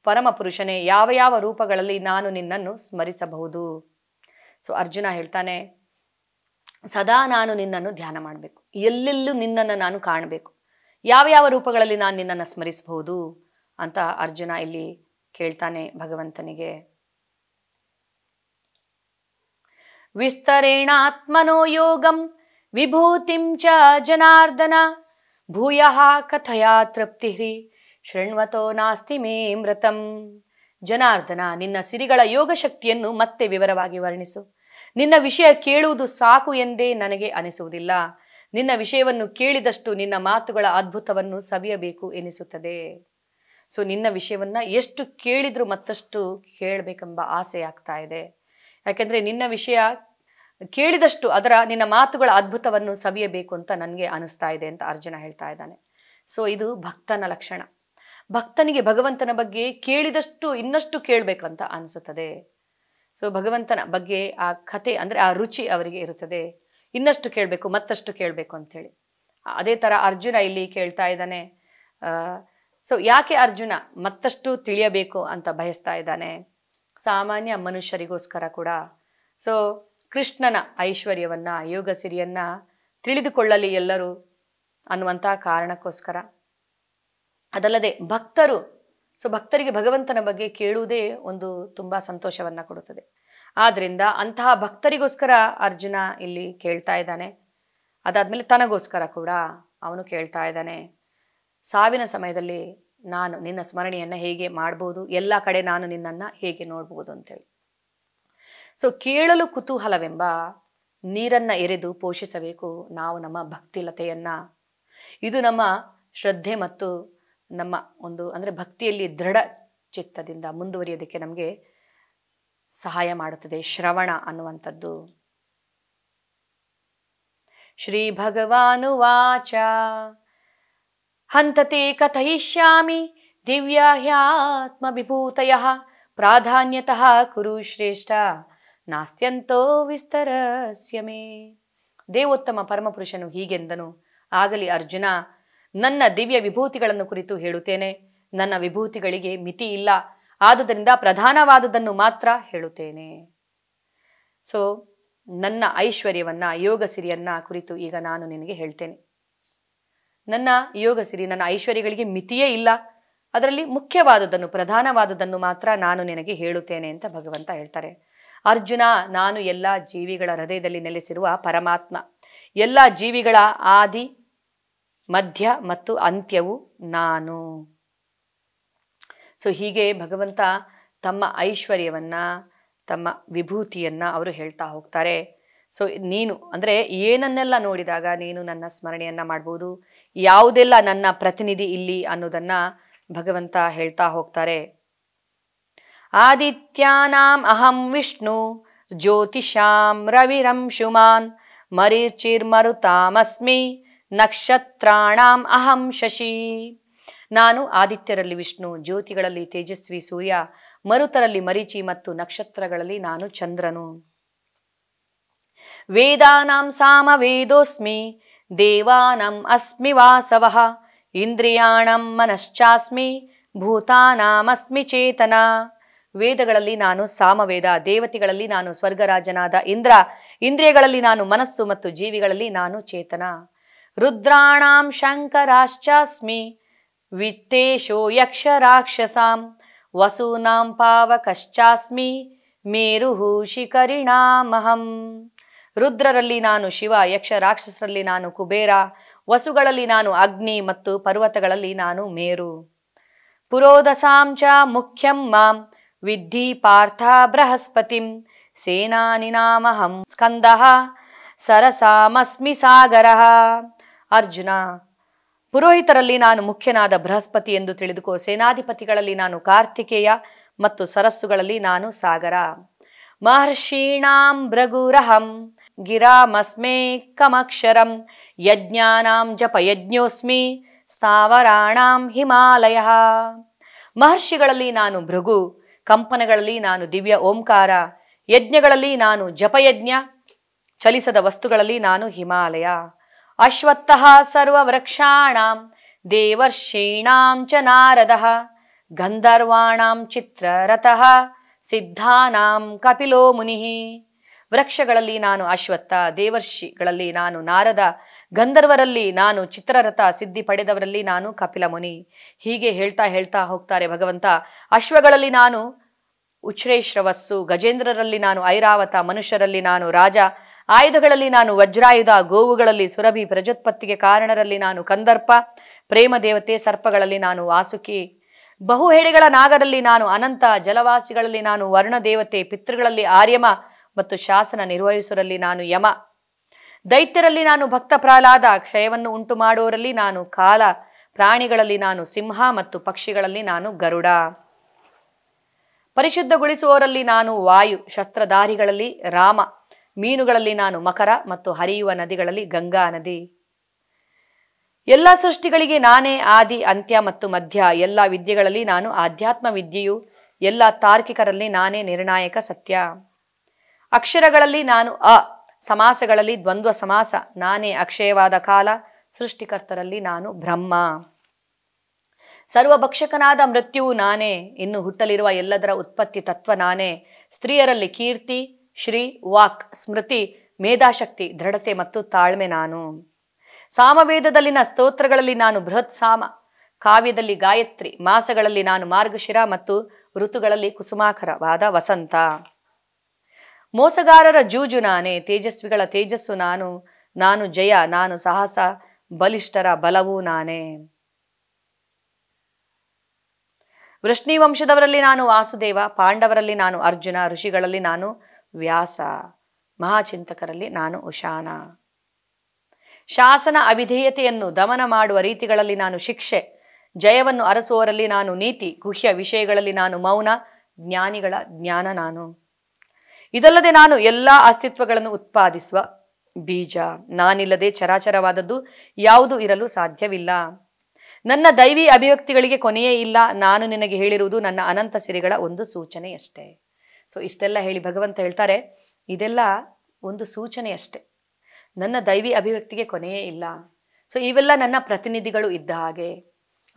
ಪರಮ ಪುರುಷನೇ, ಯಾವ ಯಾವ ರೂಪಗಳಲ್ಲಿ ನಾನು ನಿನ್ನನ್ನು ಸ್ಮರಿಸಬಹುದು? ಸೊ ಅರ್ಜುನ ಹೇಳ್ತಾನೆ, ಸದಾ ನಾನು ನಿನ್ನನ್ನು ಧ್ಯಾನ ಮಾಡಬೇಕು, ಎಲ್ಲೆಲ್ಲೂ ನಿನ್ನನ್ನು ನಾನು ಕಾಣಬೇಕು, ಯಾವ ಯಾವ ರೂಪಗಳಲ್ಲಿ ನಾನು ನಿನ್ನನ್ನು ಸ್ಮರಿಸಬಹುದು ಅಂತ ಅರ್ಜುನ ಇಲ್ಲಿ ಕೇಳ್ತಾನೆ ಭಗವಂತನಿಗೆ. ವಿಸ್ತರೇಣ ಆತ್ಮನೋ ಯೋಗಂ ವಿಭೂತಿಂ ಚ ಜನಾರ್ದನ ಭೂಯಃ ಕಥಯಾ ತೃಪ್ತಿ ಶೃಣ್ವತೋ ನಾಸ್ತಿ ಮೇ ಮೃತಂ. ಜನಾರ್ದನ, ನಿನ್ನ ಸಿರಿಗಳ ಯೋಗ ಶಕ್ತಿಯನ್ನು ಮತ್ತೆ ವಿವರವಾಗಿ ವರ್ಣಿಸು. ನಿನ್ನ ವಿಷಯ ಕೇಳುವುದು ಸಾಕು ಎಂದೇ ನನಗೆ ಅನಿಸುವುದಿಲ್ಲ. ನಿನ್ನ ವಿಷಯವನ್ನು ಕೇಳಿದಷ್ಟು ನಿನ್ನ ಮಾತುಗಳ ಅದ್ಭುತವನ್ನು ಸವಿಯಬೇಕು ಎನಿಸುತ್ತದೆ. ಸೊ ನಿನ್ನ ವಿಷಯವನ್ನ ಎಷ್ಟು ಕೇಳಿದ್ರು ಮತ್ತಷ್ಟು ಕೇಳಬೇಕೆಂಬ ಆಸೆ ಆಗ್ತಾ ಇದೆ. ಯಾಕೆಂದ್ರೆ ನಿನ್ನ ವಿಷಯ ಕೇಳಿದಷ್ಟು ನಿನ್ನ ಮಾತುಗಳ ಅದ್ಭುತವನ್ನು ಸವಿಯಬೇಕು ಅಂತ ನನಗೆ ಅನಿಸ್ತಾ ಇದೆ ಅಂತ ಅರ್ಜುನ ಹೇಳ್ತಾ ಇದ್ದಾನೆ. ಸೊ ಇದು ಭಕ್ತನ ಲಕ್ಷಣ. ಭಕ್ತನಿಗೆ ಭಗವಂತನ ಬಗ್ಗೆ ಕೇಳಿದಷ್ಟು ಇನ್ನಷ್ಟು ಕೇಳಬೇಕಂತ ಅನಿಸುತ್ತದೆ. ಸೊ ಭಗವಂತನ ಬಗ್ಗೆ ಆ ಕಥೆ ಅಂದರೆ ಆ ರುಚಿ ಅವರಿಗೆ ಇರುತ್ತದೆ, ಇನ್ನಷ್ಟು ಕೇಳಬೇಕು ಮತ್ತಷ್ಟು ಕೇಳಬೇಕು ಅಂಥೇಳಿ. ಅದೇ ಥರ ಅರ್ಜುನ ಇಲ್ಲಿ ಕೇಳ್ತಾ ಇದ್ದಾನೆ. ಸೊ ಯಾಕೆ ಅರ್ಜುನ ಮತ್ತಷ್ಟು ತಿಳಿಯಬೇಕು ಅಂತ ಬಯಸ್ತಾ ಇದ್ದಾನೆ? ಸಾಮಾನ್ಯ ಮನುಷ್ಯರಿಗೋಸ್ಕರ ಕೂಡ. ಸೊ ಕೃಷ್ಣನ ಐಶ್ವರ್ಯವನ್ನ, ಯೋಗ ಸಿರಿಯನ್ನ ತಿಳಿದುಕೊಳ್ಳಲಿ ಎಲ್ಲರೂ ಅನ್ನುವಂಥ ಕಾರಣಕ್ಕೋಸ್ಕರ. ಅದಲ್ಲದೆ ಭಕ್ತರು, ಸೊ ಭಕ್ತರಿಗೆ ಭಗವಂತನ ಬಗ್ಗೆ ಕೇಳುವುದೇ ಒಂದು ತುಂಬಾ ಸಂತೋಷವನ್ನ ಕೊಡುತ್ತದೆ. ಆದ್ರಿಂದ ಅಂತಹ ಭಕ್ತರಿಗೋಸ್ಕರ ಅರ್ಜುನ ಇಲ್ಲಿ ಕೇಳ್ತಾ ಇದ್ದಾನೆ. ಅದಾದ್ಮೇಲೆ ತನಗೋಸ್ಕರ ಕೂಡ ಅವನು ಕೇಳ್ತಾ ಇದ್ದಾನೆ. ಸಾವಿನ ಸಮಯದಲ್ಲಿ ನಾನು ನಿನ್ನ ಸ್ಮರಣೆಯನ್ನ ಹೇಗೆ ಮಾಡ್ಬೋದು, ಎಲ್ಲ ಕಡೆ ನಾನು ನಿನ್ನನ್ನ ಹೇಗೆ ನೋಡ್ಬೋದು ಅಂತೇಳಿ. ಸೊ ಕೇಳಲು ಕುತೂಹಲವೆಂಬ ನೀರನ್ನ ಎರೆದು ಪೋಷಿಸಬೇಕು ನಾವು ನಮ್ಮ ಭಕ್ತಿಲತೆಯನ್ನ. ಇದು ನಮ್ಮ ಶ್ರದ್ಧೆ ಮತ್ತು ನಮ್ಮ ಒಂದು ಅಂದರೆ ಭಕ್ತಿಯಲ್ಲಿ ದೃಢ ಚಿತ್ತದಿಂದ ಮುಂದುವರಿಯೋದಕ್ಕೆ ನಮಗೆ ಸಹಾಯ ಮಾಡುತ್ತದೆ ಶ್ರವಣ ಅನ್ನುವಂಥದ್ದು. ಶ್ರೀ ಭಗವಾನುವಾಚ ಹಂತತೆ ಕಥಯಿಷ್ಯಾಮಿ ದಿವ್ಯಾಹ್ಯಾತ್ಮ ವಿಭೂತಯಃ ಪ್ರಾಧಾನ್ಯತಃ ಕುರು ಶ್ರೇಷ್ಠ ನಾಸ್ತ್ಯಂತೋ ವಿಸ್ತರಸ್ಯ ಮೇ. ದೇವೋತ್ತಮ ಪರಮಪುರುಷನು ಹೀಗೆಂದನು. ಆಗಲಿ ಅರ್ಜುನ, ನನ್ನ ದಿವ್ಯ ವಿಭೂತಿಗಳನ್ನು ಕುರಿತು ಹೇಳುತ್ತೇನೆ. ನನ್ನ ವಿಭೂತಿಗಳಿಗೆ ಮಿತಿ ಇಲ್ಲ, ಆದುದರಿಂದ ಪ್ರಧಾನವಾದುದನ್ನು ಮಾತ್ರ ಹೇಳುತ್ತೇನೆ. ಸೊ ನನ್ನ ಐಶ್ವರ್ಯವನ್ನ, ಯೋಗ ಸಿರಿಯನ್ನ ಕುರಿತು ಈಗ ನಾನು ನಿನಗೆ ಹೇಳ್ತೇನೆ. ನನ್ನ ಯೋಗ ಸಿರಿ, ನನ್ನ ಐಶ್ವರ್ಯಗಳಿಗೆ ಮಿತಿಯೇ ಇಲ್ಲ, ಅದರಲ್ಲಿ ಮುಖ್ಯವಾದುದನ್ನು, ಪ್ರಧಾನವಾದುದನ್ನು ಮಾತ್ರ ನಾನು ನಿನಗೆ ಹೇಳುತ್ತೇನೆ ಅಂತ ಭಗವಂತ ಹೇಳ್ತಾರೆ. ಅರ್ಜುನ, ನಾನು ಎಲ್ಲ ಜೀವಿಗಳ ಹೃದಯದಲ್ಲಿ ನೆಲೆಸಿರುವ ಪರಮಾತ್ಮ. ಎಲ್ಲ ಜೀವಿಗಳ ಆದಿ, ಮಧ್ಯ ಮತ್ತು ಅಂತ್ಯವು ನಾನು. ಸೊ ಹೀಗೆ ಭಗವಂತ ತಮ್ಮ ಐಶ್ವರ್ಯವನ್ನ, ತಮ್ಮ ವಿಭೂತಿಯನ್ನ ಅವರು ಹೇಳ್ತಾ ಹೋಗ್ತಾರೆ. ಸೊ ನೀನು ಅಂದರೆ ಏನನ್ನೆಲ್ಲ ನೋಡಿದಾಗ ನೀನು ನನ್ನ ಸ್ಮರಣೆಯನ್ನ ಮಾಡ್ಬೋದು, ಯಾವುದೆಲ್ಲ ನನ್ನ ಪ್ರತಿನಿಧಿ ಇಲ್ಲಿ ಅನ್ನೋದನ್ನ ಭಗವಂತ ಹೇಳ್ತಾ ಹೋಗ್ತಾರೆ. ಆದಿತ್ಯಾನಾಂ ಅಹಂ ವಿಷ್ಣು ಜ್ಯೋತಿಷಾಂ ರವಿರಂಶುಮಾನ್ ಮರೀಚಿರ್ಮರುತಾಮಸ್ಮಿ ನಕ್ಷತ್ರಾಣಾಂ ಅಹಂ ಶಶಿ. ನಾನು ಆದಿತ್ಯರಲ್ಲಿ ವಿಷ್ಣು, ಜ್ಯೋತಿಗಳಲ್ಲಿ ತೇಜಸ್ವಿ ಸೂರ್ಯ, ಮರುತರಲ್ಲಿ ಮರೀಚಿ ಮತ್ತು ನಕ್ಷತ್ರಗಳಲ್ಲಿ ನಾನು ಚಂದ್ರನು. ವೇದಾನಾಂ ಸಾಮವೇದೋಸ್ಮಿ ದೇವಾನಾಂ ಅಸ್ಮಿ ವಾಸವಃ ಇಂದ್ರಿಯಾಣಂ ಮನಶ್ಚಾಸ್ಮಿ ಭೂತಾನಾಮಸ್ಮಿ ಚೇತನ. ವೇದಗಳಲ್ಲಿ ನಾನು ಸಾಮವೇದ, ದೇವತೆಗಳಲ್ಲಿ ನಾನು ಸ್ವರ್ಗರಾಜನಾದ ಇಂದ್ರ, ಇಂದ್ರಿಯಗಳಲ್ಲಿ ನಾನು ಮನಸ್ಸು ಮತ್ತು ಜೀವಿಗಳಲ್ಲಿ ನಾನು ಚೇತನ. ರುದ್ರಾಣಾಂ ಶಂಕರಾಶ್ಚಾಸ್ಮಿ ವಿತ್ತೇಶೋ ಯಕ್ಷ ರಾಕ್ಷಸಾಂ ವಸೂನಾಂ ಪಾವಕಶ್ಚಾಸ್ಮಿ ಮೇರುಃ ಶಿಖರಿಣಾಮಹಂ. ರುದ್ರರಲ್ಲಿ ನಾನು ಶಿವ, ಯಕ್ಷ ರಾಕ್ಷಸರಲ್ಲಿ ನಾನು ಕುಬೇರ, ವಸುಗಳಲ್ಲಿ ನಾನು ಅಗ್ನಿ ಮತ್ತು ಪರ್ವತಗಳಲ್ಲಿ ನಾನು ಮೇರು. ಪುರೋದಸಾಂ ಚ ಮುಖ್ಯಂ ಮಾಂ ವಿದ್ಧಿ ಪಾರ್ಥ ಬೃಹಸ್ಪತಿಂ ಸೇನಾನಿನಾಮಹಂ ಸ್ಕಂದಃ ಸರಸಾಮಸ್ಮಿ ಸಾಗರಃ. ಅರ್ಜುನ, ಪುರೋಹಿತರಲ್ಲಿ ನಾನು ಮುಖ್ಯನಾದ ಬೃಹಸ್ಪತಿ ಎಂದು ತಿಳಿದುಕೋ. ಸೇನಾಧಿಪತಿಗಳಲ್ಲಿ ನಾನು ಕಾರ್ತಿಕೇಯ ಮತ್ತು ಸರಸ್ಸುಗಳಲ್ಲಿ ನಾನು ಸಾಗರ. ಮಹರ್ಷೀಣಾಂ ಭೃಗುರಹಂ ಗಿರಾಮಸ್ಮೇ ಕಮಕ್ಷರಂ ಯಜ್ಞಾನಾಂ ಜಪಯಜ್ಞೋಸ್ಮಿ ಸ್ಥಾವರಾಣಾಂ ಹಿಮಾಲಯ. ಮಹರ್ಷಿಗಳಲ್ಲಿ ನಾನು ಭೃಗು, ಕಂಪನಗಳಲ್ಲಿ ನಾನು ದಿವ್ಯ ಓಂಕಾರ, ಯಜ್ಞಗಳಲ್ಲಿ ನಾನು ಜಪಯಜ್ಞ, ಚಲಿಸದ ವಸ್ತುಗಳಲ್ಲಿ ನಾನು ಹಿಮಾಲಯ. ಅಶ್ವತ್ಥಃ ಸರ್ವವೃಕ್ಷಾಣಾಂ ದೇವರ್ಷೀಣಾಂ ಚ ನಾರದಃ ಗಂಧರ್ವಾಣಾಂ ಚಿತ್ರರಥಃ ಸಿದ್ಧಾನಾಂ ಕಪಿಲೋ ಮುನಿಃ. ವೃಕ್ಷಗಳಲ್ಲಿ ನಾನು ಅಶ್ವತ್ಥ, ದೇವರ್ಷಿಗಳಲ್ಲಿ ನಾನು ನಾರದ, ಗಂಧರ್ವರಲ್ಲಿ ನಾನು ಚಿತ್ರರಥ, ಸಿದ್ಧಿ ಪಡೆದವರಲ್ಲಿ ನಾನು ಕಪಿಲ ಮುನಿ. ಹೀಗೆ ಹೇಳ್ತಾ ಹೇಳ್ತಾ ಹೋಗ್ತಾರೆ ಭಗವಂತ. ಅಶ್ವಗಳಲ್ಲಿ ನಾನು ಉಚ್ಛ್ರೇಶ್ರವಸ್ಸು, ಗಜೇಂದ್ರರಲ್ಲಿ ನಾನು ಐರಾವತ, ಮನುಷ್ಯರಲ್ಲಿ ನಾನು ರಾಜ, ಆಯುಧಗಳಲ್ಲಿ ನಾನು ವಜ್ರಾಯುಧ, ಗೋವುಗಳಲ್ಲಿ ಸುರಭಿ, ಪ್ರಜೋತ್ಪತ್ತಿಗೆ ಕಾರಣರಲ್ಲಿ ನಾನು ಕಂದರ್ಪ, ಪ್ರೇಮ ದೇವತೆ, ಸರ್ಪಗಳಲ್ಲಿ ನಾನು ವಾಸುಕಿ, ಬಹುಹೆಡೆಗಳ ನಾಗರಲ್ಲಿ ನಾನು ಅನಂತ, ಜಲವಾಸಿಗಳಲ್ಲಿ ನಾನು ವರ್ಣ ದೇವತೆ, ಪಿತೃಗಳಲ್ಲಿ ಆರ್ಯಮ ಮತ್ತು ಶಾಸನ ನಿರ್ವಹಿಸುವರಲ್ಲಿ ನಾನು ಯಮ, ದೈತ್ಯರಲ್ಲಿ ನಾನು ಭಕ್ತ ಪ್ರಹ್ಲಾದ, ಕ್ಷಯವನ್ನು ಉಂಟು ಮಾಡುವವರಲ್ಲಿ ನಾನು ಕಾಲ, ಪ್ರಾಣಿಗಳಲ್ಲಿ ನಾನು ಸಿಂಹ ಮತ್ತು ಪಕ್ಷಿಗಳಲ್ಲಿ ನಾನು ಗರುಡ, ಪರಿಶುದ್ಧಗೊಳಿಸುವವರಲ್ಲಿ ನಾನು ವಾಯು, ಶಸ್ತ್ರಧಾರಿಗಳಲ್ಲಿ ರಾಮ, ಮೀನುಗಳಲ್ಲಿ ನಾನು ಮಕರ ಮತ್ತು ಹರಿಯುವ ನದಿಗಳಲ್ಲಿ ಗಂಗಾ ನದಿ. ಎಲ್ಲ ಸೃಷ್ಟಿಗಳಿಗೆ ನಾನೇ ಆದಿ, ಅಂತ್ಯ ಮತ್ತು ಮಧ್ಯ. ಎಲ್ಲ ವಿದ್ಯೆಗಳಲ್ಲಿ ನಾನು ಆಧ್ಯಾತ್ಮ ವಿದ್ಯೆಯು, ಎಲ್ಲ ತಾರ್ಕಿಕರಲ್ಲಿ ನಾನೇ ನಿರ್ಣಾಯಕ ಸತ್ಯ. ಅಕ್ಷರಗಳಲ್ಲಿ ನಾನು ಅ, ಸಮಾಸಗಳಲ್ಲಿ ದ್ವಂದ್ವ ಸಮಾಸ, ನಾನೇ ಅಕ್ಷಯವಾದ ಕಾಲ, ಸೃಷ್ಟಿಕರ್ತರಲ್ಲಿ ನಾನು ಬ್ರಹ್ಮ. ಸರ್ವಭಕ್ಷಕನಾದ ಮೃತ್ಯುವು ನಾನೇ, ಇನ್ನು ಹುಟ್ಟಲಿರುವ ಎಲ್ಲದರ ಉತ್ಪತ್ತಿ ತತ್ವ ನಾನೇ. ಸ್ತ್ರೀಯರಲ್ಲಿ ಕೀರ್ತಿ, ಶ್ರೀ, ವಾಕ್, ಸ್ಮೃತಿ, ಮೇಧಾಶಕ್ತಿ, ದೃಢತೆ ಮತ್ತು ತಾಳ್ಮೆ ನಾನು. ಸಾಮವೇದದಲ್ಲಿನ ಸ್ತೋತ್ರಗಳಲ್ಲಿ ನಾನು ಬೃಹತ್ ಸಾಮ, ಕಾವ್ಯದಲ್ಲಿ ಗಾಯತ್ರಿ, ಮಾಸಗಳಲ್ಲಿ ನಾನು ಮಾರ್ಗಶಿರ ಮತ್ತು ಋತುಗಳಲ್ಲಿ ಕುಸುಮಾಕರವಾದ ವಸಂತ. ಮೋಸಗಾರರ ಜೂಜು ನಾನೇ, ತೇಜಸ್ವಿಗಳ ತೇಜಸ್ಸು ನಾನು, ನಾನು ಜಯ, ನಾನು ಸಾಹಸ, ಬಲಿಷ್ಠರ ಬಲವೂ ನಾನೇ. ವೃಷ್ಣಿ ವಂಶದವರಲ್ಲಿ ನಾನು ವಾಸುದೇವ, ಪಾಂಡವರಲ್ಲಿ ನಾನು ಅರ್ಜುನ, ಋಷಿಗಳಲ್ಲಿ ನಾನು ವ್ಯಾಸ, ಮಹಾಚಿಂತಕರಲ್ಲಿ ನಾನು ಉಶಾನ. ಶಾಸನ ಅವಿಧೇಯತೆಯನ್ನು ದಮನ ಮಾಡುವ ರೀತಿಗಳಲ್ಲಿ ನಾನು ಶಿಕ್ಷೆ, ಜಯವನ್ನು ಅರಸುವವರಲ್ಲಿ ನಾನು ನೀತಿ, ಗುಹ್ಯ ವಿಷಯಗಳಲ್ಲಿ ನಾನು ಮೌನ, ಜ್ಞಾನಿಗಳ ಜ್ಞಾನ ನಾನು. ಇದಲ್ಲದೆ ನಾನು ಎಲ್ಲ ಅಸ್ತಿತ್ವಗಳನ್ನು ಉತ್ಪಾದಿಸುವ ಬೀಜ, ನಾನಿಲ್ಲದೆ ಚರಾಚರವಾದದ್ದು ಯಾವುದು ಇರಲು ಸಾಧ್ಯವಿಲ್ಲ. ನನ್ನ ದೈವಿ ಅಭಿವ್ಯಕ್ತಿಗಳಿಗೆ ಕೊನೆಯೇ ಇಲ್ಲ. ನಾನು ನಿನಗೆ ಹೇಳಿರುವುದು ನನ್ನ ಅನಂತ ಸಿರಿಗಳ ಒಂದು ಸೂಚನೆಯಷ್ಟೇ. ಸೊ ಇಷ್ಟೆಲ್ಲ ಹೇಳಿ ಭಗವಂತ ಹೇಳ್ತಾರೆ, ಇದೆಲ್ಲ ಒಂದು ಸೂಚನೆಯಷ್ಟೇ, ನನ್ನ ದೈವಿ ಅಭಿವ್ಯಕ್ತಿಗೆ ಕೊನೆಯೇ ಇಲ್ಲ. ಸೊ ಇವೆಲ್ಲ ನನ್ನ ಪ್ರತಿನಿಧಿಗಳು ಇದ್ದ ಹಾಗೆ.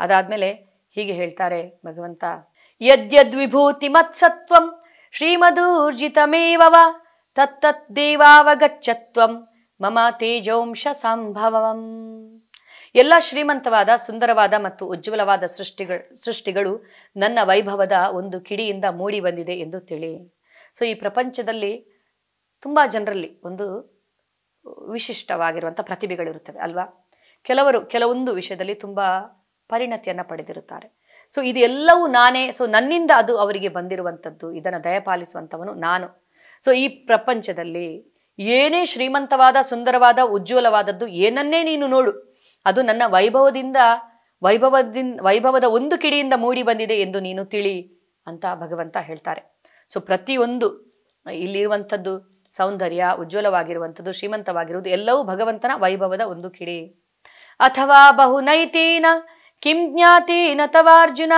ಅದಾದ್ಮೇಲೆ ಹೀಗೆ ಹೇಳ್ತಾರೆ ಭಗವಂತ, ಯದ್ಯದ್ವಿಭೂತಿ ಮತ್ಸತ್ವಂ ಶ್ರೀಮಧೂರ್ಜಿತಮೇವವ ತತ್ತತ್ ದೇವಾವಗಚ್ಚತ್ವಂ ಮಮ ತೇಜೋಂಶ ಸಂಭವಂ. ಎಲ್ಲ ಶ್ರೀಮಂತವಾದ, ಸುಂದರವಾದ ಮತ್ತು ಉಜ್ವಲವಾದ ಸೃಷ್ಟಿಗಳು ನನ್ನ ವೈಭವದ ಒಂದು ಕಿಡಿಯಿಂದ ಮೂಡಿ ಬಂದಿದೆ ಎಂದು ತಿಳಿ. ಸೊ ಈ ಪ್ರಪಂಚದಲ್ಲಿ ತುಂಬ ಜನರಲ್ಲಿ ಒಂದು ವಿಶಿಷ್ಟವಾಗಿರುವಂಥ ಪ್ರತಿಭೆಗಳಿರುತ್ತವೆ ಅಲ್ವಾ. ಕೆಲವೊಂದು ವಿಷಯದಲ್ಲಿ ತುಂಬ ಪರಿಣತಿಯನ್ನು ಪಡೆದಿರುತ್ತಾರೆ. ಸೊ ಇದೆಲ್ಲವೂ ನಾನೇ. ಸೊ ನನ್ನಿಂದ ಅದು ಅವರಿಗೆ ಬಂದಿರುವಂಥದ್ದು. ಇದನ್ನು ದಯಪಾಲಿಸುವಂಥವನು ನಾನು. ಸೊ ಈ ಪ್ರಪಂಚದಲ್ಲಿ ಏನೇ ಶ್ರೀಮಂತವಾದ, ಸುಂದರವಾದ, ಉಜ್ವಲವಾದದ್ದು ಏನನ್ನೇ ನೀನು ನೋಡು, ಅದು ನನ್ನ ವೈಭವದ ಒಂದು ಕಿಡಿಯಿಂದ ಮೂಡಿ ಬಂದಿದೆ ಎಂದು ನೀನು ತಿಳಿ ಅಂತ ಭಗವಂತ ಹೇಳ್ತಾರೆ. ಸೊ ಪ್ರತಿಯೊಂದು ಇಲ್ಲಿರುವಂಥದ್ದು ಸೌಂದರ್ಯ, ಉಜ್ವಲವಾಗಿರುವಂಥದ್ದು, ಶ್ರೀಮಂತವಾಗಿರುವುದು ಎಲ್ಲವೂ ಭಗವಂತನ ವೈಭವದ ಒಂದು ಕಿಡಿ. ಅಥವಾ ಬಹುನೈತೇನ ಕಿಂ ಜ್ಞಾತೇನ ತವಾರ್ಜುನ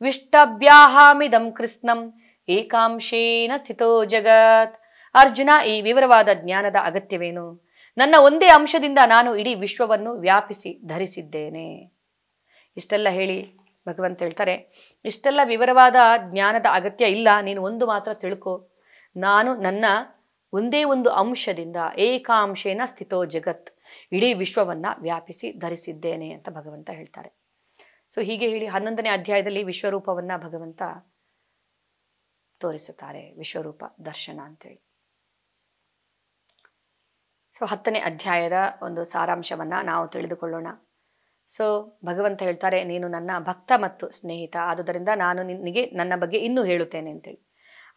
ವಿಷ್ಟಭ್ಯಾಹಾಮಿದಂ ಕೃಷ್ಣಂ ಏಕಾಂಶೇನ ಸ್ಥಿತೋ ಜಗತ್. ಅರ್ಜುನ, ಈ ವಿವರವಾದ ಜ್ಞಾನದ ಅಗತ್ಯವೇನು? ನನ್ನ ಒಂದೇ ಅಂಶದಿಂದ ನಾನು ಇಡೀ ವಿಶ್ವವನ್ನು ವ್ಯಾಪಿಸಿ ಧರಿಸಿದ್ದೇನೆ. ಇಷ್ಟೆಲ್ಲ ಹೇಳಿ ಭಗವಂತ ಹೇಳ್ತಾರೆ, ಇಷ್ಟೆಲ್ಲ ವಿವರವಾದ ಜ್ಞಾನದ ಅಗತ್ಯ ಇಲ್ಲ, ನೀನು ಒಂದು ಮಾತ್ರ ತಿಳ್ಕೊ, ನಾನು ನನ್ನ ಒಂದೇ ಒಂದು ಅಂಶದಿಂದ ಏಕಾಂಶೇನ ಸ್ಥಿತೋ ಜಗತ್, ಇಡೀ ವಿಶ್ವವನ್ನ ವ್ಯಾಪಿಸಿ ಧರಿಸಿದ್ದೇನೆ ಅಂತ ಭಗವಂತ ಹೇಳ್ತಾರೆ. ಸೊ ಹೀಗೆ ಹೇಳಿ 11ನೇ ಅಧ್ಯಾಯದಲ್ಲಿ ವಿಶ್ವರೂಪವನ್ನ ಭಗವಂತ ತೋರಿಸುತ್ತಾರೆ. ವಿಶ್ವರೂಪ ದರ್ಶನ ಅಂತೇಳಿ. ಸೊ 10ನೇ ಅಧ್ಯಾಯದ ಒಂದು ಸಾರಾಂಶವನ್ನ ನಾವು ತಿಳಿದುಕೊಳ್ಳೋಣ. ಸೊ ಭಗವಂತ ಹೇಳ್ತಾರೆ, ನೀನು ನನ್ನ ಭಕ್ತ ಮತ್ತು ಸ್ನೇಹಿತ, ಆದುದರಿಂದ ನಾನು ನಿನಗೆ ನನ್ನ ಬಗ್ಗೆ ಇನ್ನೂ ಹೇಳುತ್ತೇನೆ ಅಂತೇಳಿ.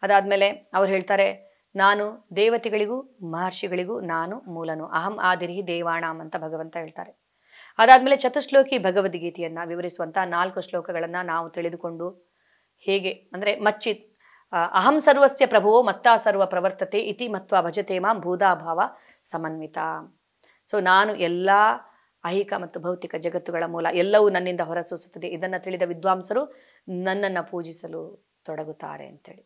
ಅದಾದ್ಮೇಲೆ ಅವ್ರು ಹೇಳ್ತಾರೆ, ನಾನು ದೇವತೆಗಳಿಗೂ ಮಹರ್ಷಿಗಳಿಗೂ ನಾನು ಮೂಲನು, ಅಹಂ ಆದಿರಿಹಿ ದೇವಾಣಾಂ ಅಂತ ಭಗವಂತ ಹೇಳ್ತಾರೆ. ಅದಾದ್ಮೇಲೆ ಚತುಶ್ಲೋಕಿ ಭಗವದ್ಗೀತೆಯನ್ನ ವಿವರಿಸುವಂತಹ 4 ಶ್ಲೋಕಗಳನ್ನ ನಾವು ತಿಳಿದುಕೊಂಡು ಹೇಗೆ ಅಂದ್ರೆ ಅಹಂ ಸರ್ವಸ್ಯ ಪ್ರಭುವೋ ಮತ್ತಾ ಸರ್ವ ಪ್ರವರ್ತತೆ ಇತಿ ಮತ್ವ ಭಜತೆ ಮಾಂ ಭೂದಾಭಾವ ಸಮನ್ವಿತ. ಸೊ ನಾನು ಎಲ್ಲ ಐಹಿಕ ಮತ್ತು ಭೌತಿಕ ಜಗತ್ತುಗಳ ಮೂಲ, ಎಲ್ಲವೂ ನನ್ನಿಂದ ಹೊರಸೂಸುತ್ತದೆ. ಇದನ್ನು ತಿಳಿದ ವಿದ್ವಾಂಸರು ನನ್ನನ್ನು ಪೂಜಿಸಲು ತೊಡಗುತ್ತಾರೆ ಅಂತೇಳಿ.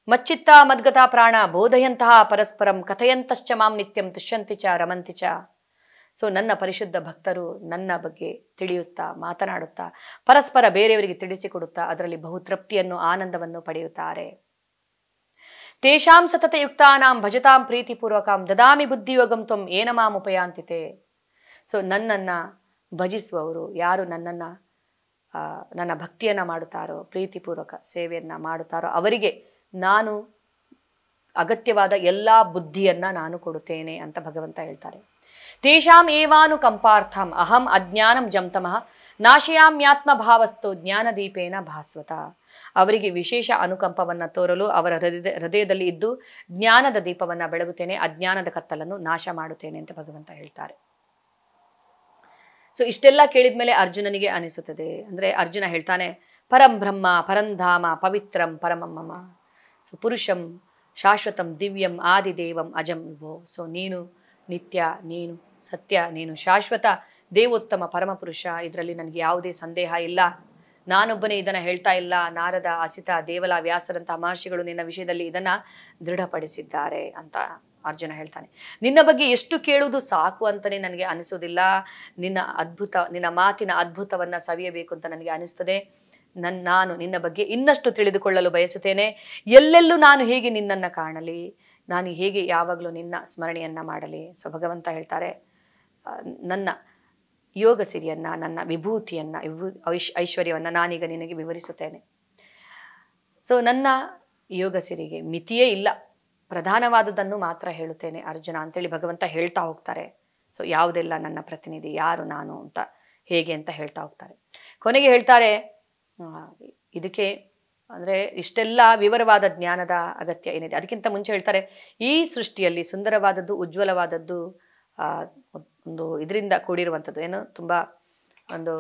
ಮಚ್ಚಿತ್ತ ಮದ್ಗತ ಪ್ರಾಣ ಬೋಧಯಂತಹ ಪರಸ್ಪರಂ ಕಥಯಂತಶ್ಚ ಮಾಂ ನಿತ್ಯಂ ತುಷ್ಯಂತಿ ಚ ರಮಂತಿ ಚ. ಸೊ ನನ್ನ ಪರಿಶುದ್ಧ ಭಕ್ತರು ನನ್ನ ಬಗ್ಗೆ ತಿಳಿಯುತ್ತಾ ಮಾತನಾಡುತ್ತಾ ಪರಸ್ಪರ ಬೇರೆಯವರಿಗೆ ತಿಳಿಸಿಕೊಡುತ್ತಾ ಅದರಲ್ಲಿ ಬಹುತೃಪ್ತಿಯನ್ನು ಆನಂದವನ್ನು ಪಡೆಯುತ್ತಾರೆ. ತೇಷಾಂ ಸತತಯುಕ್ತಾನಾಂ ಭಜತಾಂ ಪ್ರೀತಿಪೂರ್ವಕಾಂ ದದಾಮಿ ಬುದ್ಧಿಯೋಗಂ ತ್ವಂ ಏನ ಮಾಂ ಉಪಯಾಂತಿತೆ. ಸೊ ನನ್ನನ್ನು ಭಜಿಸುವವರು ಯಾರು ನನ್ನ ಭಕ್ತಿಯನ್ನು ಮಾಡುತ್ತಾರೋ, ಪ್ರೀತಿಪೂರ್ವಕ ಸೇವೆಯನ್ನು ಮಾಡುತ್ತಾರೋ ಅವರಿಗೆ ನಾನು ಅಗತ್ಯವಾದ ಎಲ್ಲ ಬುದ್ಧಿಯನ್ನು ನಾನು ಕೊಡುತ್ತೇನೆ ಅಂತ ಭಗವಂತ ಹೇಳ್ತಾರೆ. ತೇಷಾಂ ಏವಾನು ಕಂಪಾರ್ಥಂ ಅಹಂ ಅಜ್ಞಾನಂ ಜಂತಮಃ ನಾಶಯಾಮ್ಯಾತ್ಮ ಭಾವಸ್ಥೋ ಜ್ಞಾನದೀಪೇನ ಭಾಸ್ವತ. ಅವರಿಗೆ ವಿಶೇಷ ಅನುಕಂಪವನ್ನು ತೋರಲು ಅವರ ಹೃದಯದಲ್ಲಿ ಇದ್ದು ಜ್ಞಾನದ ದೀಪವನ್ನು ಬೆಳಗುತ್ತೇನೆ, ಅಜ್ಞಾನದ ಕತ್ತಲನ್ನು ನಾಶ ಮಾಡುತ್ತೇನೆ ಅಂತ ಭಗವಂತ ಹೇಳ್ತಾರೆ. ಸೊ ಇಷ್ಟೆಲ್ಲ ಕೇಳಿದ ಮೇಲೆ ಅರ್ಜುನನಿಗೆ ಅನಿಸುತ್ತದೆ, ಅಂದರೆ ಅರ್ಜುನ ಹೇಳ್ತಾನೆ, ಪರಂ ಬ್ರಹ್ಮ ಪರಂಧಾಮ ಪವಿತ್ರಂ ಪರಮಮ್ಮ. ಸೊ ಪುರುಷಂ ಶಾಶ್ವತಂ ದಿವ್ಯಂ ಆದಿದೇವಂ ಅಜಂ ವಿಭೋ. ಸೊ ನೀನು ನಿತ್ಯ, ನೀನು ಸತ್ಯ, ನೀನು ಶಾಶ್ವತ, ದೇವೋತ್ತಮ ಪರಮಪುರುಷ, ಇದರಲ್ಲಿ ನನಗೆ ಯಾವುದೇ ಸಂದೇಹ ಇಲ್ಲ. ನಾನೊಬ್ಬನೇ ಇದನ್ನು ಹೇಳ್ತಾ ಇಲ್ಲ, ನಾರದ, ಅಸಿತ, ದೇವಲ, ವ್ಯಾಸರಂತಹ ಮಹರ್ಷಿಗಳು ನಿನ್ನ ವಿಷಯದಲ್ಲಿ ಇದನ್ನು ದೃಢಪಡಿಸಿದ್ದಾರೆ ಅಂತ ಅರ್ಜುನ ಹೇಳ್ತಾನೆ. ನಿನ್ನ ಬಗ್ಗೆ ಎಷ್ಟು ಕೇಳುವುದು ಸಾಕು ಅಂತಲೇ ನನಗೆ ಅನಿಸೋದಿಲ್ಲ. ನಿನ್ನ ಮಾತಿನ ಅದ್ಭುತವನ್ನು ಸವಿಯಬೇಕು ಅಂತ ನನಗೆ ಅನಿಸ್ತದೆ. ನಾನು ನಿನ್ನ ಬಗ್ಗೆ ಇನ್ನಷ್ಟು ತಿಳಿದುಕೊಳ್ಳಲು ಬಯಸುತ್ತೇನೆ. ಎಲ್ಲೆಲ್ಲೂ ನಾನು ಹೇಗೆ ನಿನ್ನನ್ನು ಕಾಣಲಿ, ನಾನು ಹೇಗೆ ಯಾವಾಗಲೂ ನಿನ್ನ ಸ್ಮರಣೆಯನ್ನು ಮಾಡಲಿ. ಸೊ ಭಗವಂತ ಹೇಳ್ತಾರೆ, ನನ್ನ ಯೋಗ ಸಿರಿಯನ್ನು, ನನ್ನ ವಿಭೂತಿಯನ್ನು, ಐಶ್ವರ್ಯವನ್ನು ನಾನೀಗ ನಿನಗೆ ವಿವರಿಸುತ್ತೇನೆ. ಸೊ ನನ್ನ ಯೋಗ ಸಿರಿಗೆ ಮಿತಿಯೇ ಇಲ್ಲ, ಪ್ರಧಾನವಾದುದನ್ನು ಮಾತ್ರ ಹೇಳುತ್ತೇನೆ ಅರ್ಜುನ ಅಂತೇಳಿ ಭಗವಂತ ಹೇಳ್ತಾ ಹೋಗ್ತಾರೆ. ಸೊ ಯಾವುದೆಲ್ಲ ನನ್ನ ಪ್ರತಿನಿಧಿ, ಯಾರು ನಾನು ಅಂತ, ಹೇಗೆ ಅಂತ ಹೇಳ್ತಾ ಹೋಗ್ತಾರೆ. ಕೊನೆಗೆ ಹೇಳ್ತಾರೆ, ಇದಕ್ಕೆ ಅಂದರೆ ಇಷ್ಟೆಲ್ಲ ವಿವರವಾದ ಜ್ಞಾನದ ಅಗತ್ಯ ಏನಿದೆ. ಅದಕ್ಕಿಂತ ಮುಂಚೆ ಹೇಳ್ತಾರೆ, ಈ ಸೃಷ್ಟಿಯಲ್ಲಿ ಸುಂದರವಾದದ್ದು, ಉಜ್ವಲವಾದದ್ದು, ಒಂದು ಇದರಿಂದ ಕೂಡಿರುವಂಥದ್ದು, ಏನು ತುಂಬ ಒಂದು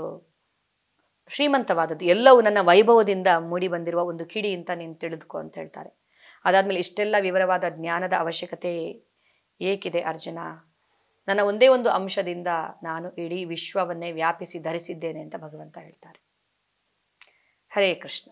ಶ್ರೀಮಂತವಾದದ್ದು, ಎಲ್ಲವೂ ನನ್ನ ವೈಭವದಿಂದ ಮೂಡಿ ಬಂದಿರುವ ಒಂದು ಕಿಡಿ ಅಂತ ನೀನು ತಿಳಿದುಕೋ ಅಂತ ಹೇಳ್ತಾರೆ. ಅದಾದಮೇಲೆ ಇಷ್ಟೆಲ್ಲ ವಿವರವಾದ ಜ್ಞಾನದ ಅವಶ್ಯಕತೆ ಏಕಿದೆ ಅರ್ಜುನ? ನನ್ನ ಒಂದೇ ಒಂದು ಅಂಶದಿಂದ ನಾನು ಇಡೀ ವಿಶ್ವವನ್ನೇ ವ್ಯಾಪಿಸಿ ಧರಿಸಿದ್ದೇನೆ ಅಂತ ಭಗವಂತ ಹೇಳ್ತಾರೆ. ಹರೇ ಕೃಷ್ಣ.